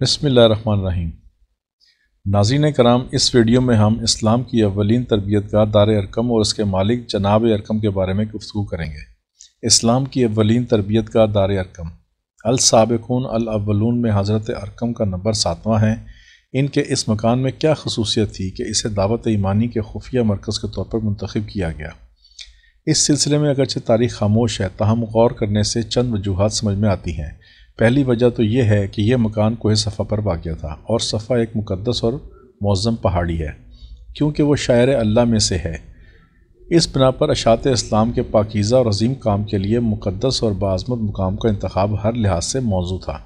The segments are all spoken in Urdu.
بسم اللہ الرحمن الرحیم۔ ناظرین کرام، اس ویڈیو میں ہم اسلام کی اولین تربیت گاہ دار ارقم اور اس کے مالک جناب ارقم کے بارے میں گفتگو کریں گے۔ اسلام کی اولین تربیت گاہ دار ارقم السابقون الاولون میں حضرت ارقم کا نمبر 7واں ہے۔ ان کے اس مکان میں کیا خصوصیت تھی کہ اسے دعوت ایمانی کے خفیہ مرکز کے طور پر منتخب کیا گیا؟ اس سلسلے میں اگرچہ تاریخ خاموش ہے، تاہم غور کرنے سے چند وجوہات سمجھ میں آتی ہیں۔ پہلی وجہ تو یہ ہے کہ یہ مکان کوہ صفا پر واقع تھا، اور صفا ایک مقدس اور معظم پہاڑی ہے کیونکہ وہ شاعر اللہ میں سے ہے۔ اس بنا پر اشاعت اسلام کے پاکیزہ اور عظیم کام کے لیے مقدس اور باعظمت مقام کا انتخاب ہر لحاظ سے موزوں تھا۔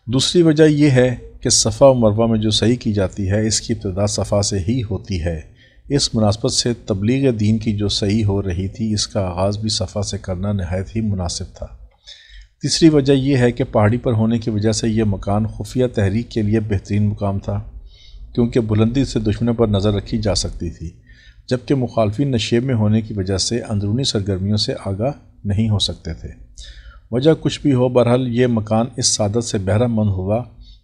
دوسری وجہ یہ ہے کہ صفا و مروہ میں جو سعی کی جاتی ہے، اس کی ابتدا صفا سے ہی ہوتی ہے۔ اس مناسبت سے تبلیغ دین کی جو سعی ہو رہی تھی، اس کا آغاز بھی صفا سے کرنا نہایت ہی مناسب تھا۔ تیسری وجہ یہ ہے کہ پہاڑی پر ہونے کی وجہ سے یہ مکان خفیہ تحریک کے لیے بہترین مقام تھا، کیونکہ بلندی سے دشمنوں پر نظر رکھی جا سکتی تھی، جبکہ مخالفین نشیب میں ہونے کی وجہ سے اندرونی سرگرمیوں سے آگاہ نہیں ہو سکتے تھے۔ وجہ کچھ بھی ہو، بہرحال یہ مکان اس سعادت سے بہرہ مند ہوا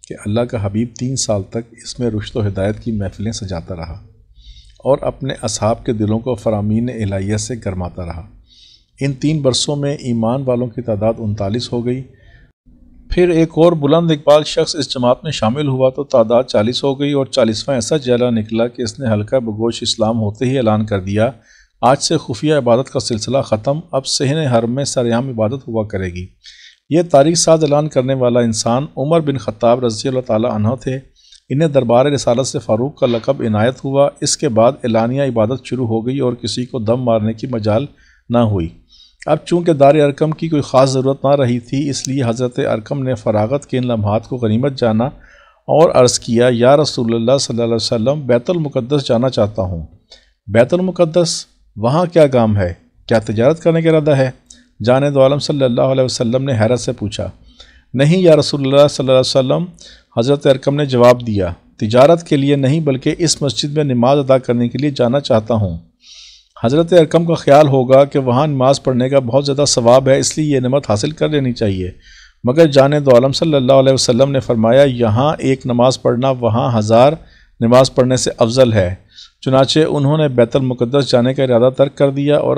کہ اللہ کا حبیب 3 سال تک اس میں رشد و ہدایت کی محفلیں سجاتا رہا اور اپنے اصحاب کے دلوں کو فرامین الہیہ سے گرماتا رہا۔ ان 3 برسوں میں ایمان والوں کی تعداد 39 ہو گئی۔ پھر ایک اور بلند اقبال شخص اس جماعت میں شامل ہوا تو تعداد 40 ہو گئی، اور 40واں ایسا جیلہ نکلا کہ اس نے حلقہ بگوش اسلام ہوتے ہی اعلان کر دیا، آج سے خفیہ عبادت کا سلسلہ ختم، اب صحن حرم میں سرعام عبادت ہوا کرے گی۔ یہ تاریخ ساز اعلان کرنے والا انسان عمر بن خطاب رضی اللہ تعالیٰ عنہ تھے۔ انہیں دربار رسالت سے فاروق کا لقب عنایت ہوا۔ اس کے بعد اعلانیہ عبادت شروع ہو گئی اور کسی کو دم مارنے کی مجال نہ ہوئی۔ اب چونکہ دار ارقم کی کوئی خاص ضرورت نہ رہی تھی، اس لیے حضرت ارقم نے فراغت کے ان لمحات کو غنیمت جانا اور عرض کیا، یا رسول اللہ صلی اللہ علیہ وسلم، بیت المقدس جانا چاہتا ہوں۔ بیت المقدس؟ وہاں کیا کام ہے؟ کیا تجارت کرنے کا ارادہ ہے؟ جانب عالم صلی اللہ علیہ وسلم نے حیرت سے پوچھا۔ نہیں یا رسول اللہ صلی اللہ علیہ وسلم، حضرت ارقم نے جواب دیا، تجارت کے لیے نہیں بلکہ اس مسجد میں نماز ادا کرنے کے لیے جانا چاہتا ہوں۔ حضرت ارقم کا خیال ہوگا کہ وہاں نماز پڑھنے کا بہت زیادہ ثواب ہے، اس لیے یہ نعمت حاصل کر لینی چاہیے، مگر جانب عالم صلی اللہ علیہ وسلم نے فرمایا، یہاں ایک نماز پڑھنا وہاں 1000 نماز پڑھنے سے افضل ہے۔ چنانچہ انہوں نے بیت المقدس جانے کا ارادہ ترک کر دیا اور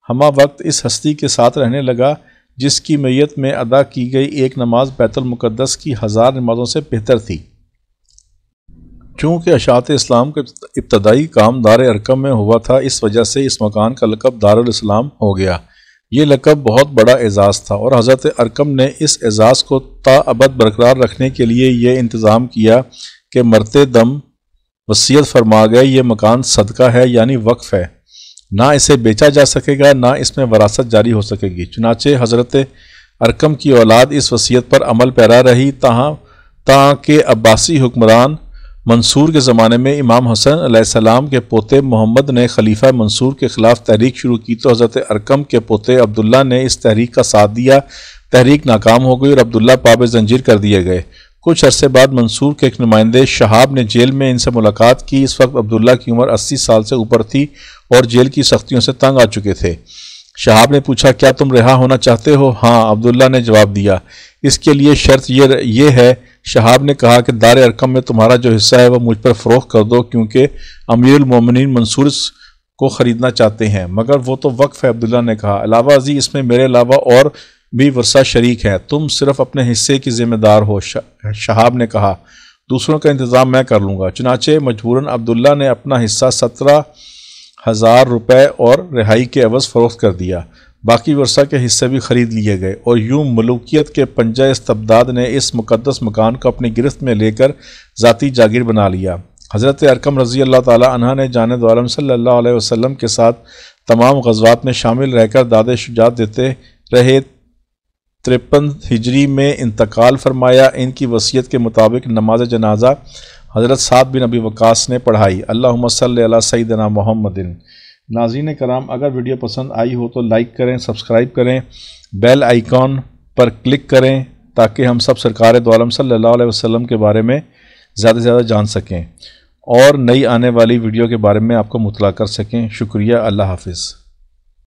ہمہ وقت اس ہستی کے ساتھ رہنے لگا جس کی میت میں ادا کی گئی ایک نماز بیت المقدس کی 1000 نمازوں سے بہتر تھی۔ چونکہ اشاعت اسلام کا ابتدائی کام دار ارقم میں ہوا تھا، اس وجہ سے اس مکان کا لقب دار الاسلام ہو گیا۔ یہ لقب بہت بڑا اعزاز تھا، اور حضرت ارقم نے اس اعزاز کو تا ابد برقرار رکھنے کے لیے یہ انتظام کیا کہ مرتے دم وصیت فرما گئے، یہ مکان صدقہ ہے، یعنی وقف ہے، نہ اسے بیچا جا سکے گا، نہ اس میں وراثت جاری ہو سکے گی۔ چنانچہ حضرت ارقم کی اولاد اس وصیت پر عمل پیرا رہی، تاکہ عباسی حکمران منصور کے زمانے میں امام حسن علیہ السلام کے پوتے محمد نے خلیفہ منصور کے خلاف تحریک شروع کی تو حضرت ارقم کے پوتے عبداللہ نے اس تحریک کا ساتھ دیا۔ تحریک ناکام ہو گئی اور عبداللہ پاب زنجیر کر دیے گئے۔ کچھ عرصے بعد منصور کے ایک نمائندے شہاب نے جیل میں ان سے ملاقات کی۔ اس وقت عبداللہ کی عمر 80 سال سے اوپر تھی اور جیل کی سختیوں سے تنگ آ چکے تھے۔ شہاب نے پوچھا، کیا تم رہا ہونا چاہتے ہو؟ ہاں، عبداللہ نے جواب دیا۔ اس کے لیے شرط یہ ہے۔ شہاب نے کہا کہ دار ارقم میں تمہارا جو حصہ ہے وہ مجھ پر فروخت کر دو، کیونکہ امیر المومنین منصور کو خریدنا چاہتے ہیں، مگر وہ تو وقف ہے۔ عبداللہ نے کہا، علاوہ ازیں اس میں میرے علاوہ اور بھی ورثہ شریک ہیں، تم صرف اپنے حصے کی ذمہ دار ہو۔ شہاب نے کہا، دوسروں کا انتظام میں کر لوں گا۔ چنانچہ مجبوراً عبداللہ نے اپنا حصہ 17,000 روپے اور رہائی کے عوض فروخت کر دیا۔ باقی ورثہ کے حصے بھی خرید لیے گئے، اور یوں ملوکیت کے پنجہ استبداد نے اس مقدس مکان کو اپنی گرفت میں لے کر ذاتی جاگیر بنا لیا۔ حضرت ارقم رضی اللہ تعالیٰ عنہ نے جانب عالم صلی اللہ علیہ وسلم کے ساتھ تمام غزوات میں شامل رہ کر داد شجاعت دیتے رہے۔ 53 ہجری میں انتقال فرمایا۔ ان کی وصیت کے مطابق نماز جنازہ حضرت سعد بن ابی وقاص نے پڑھائی۔ اللہم صلی علی سیدنا محمد۔ ناظرین کرام، اگر ویڈیو پسند آئی ہو تو لائک کریں، سبسکرائب کریں، بیل آئیکن پر کلک کریں تاکہ ہم سب سرکار دو عالم صلی اللہ علیہ وسلم کے بارے میں زیادہ سے زیادہ جان سکیں اور نئی آنے والی ویڈیو کے بارے میں آپ کو مطلع کر سکیں۔ شکریہ، اللہ حافظ۔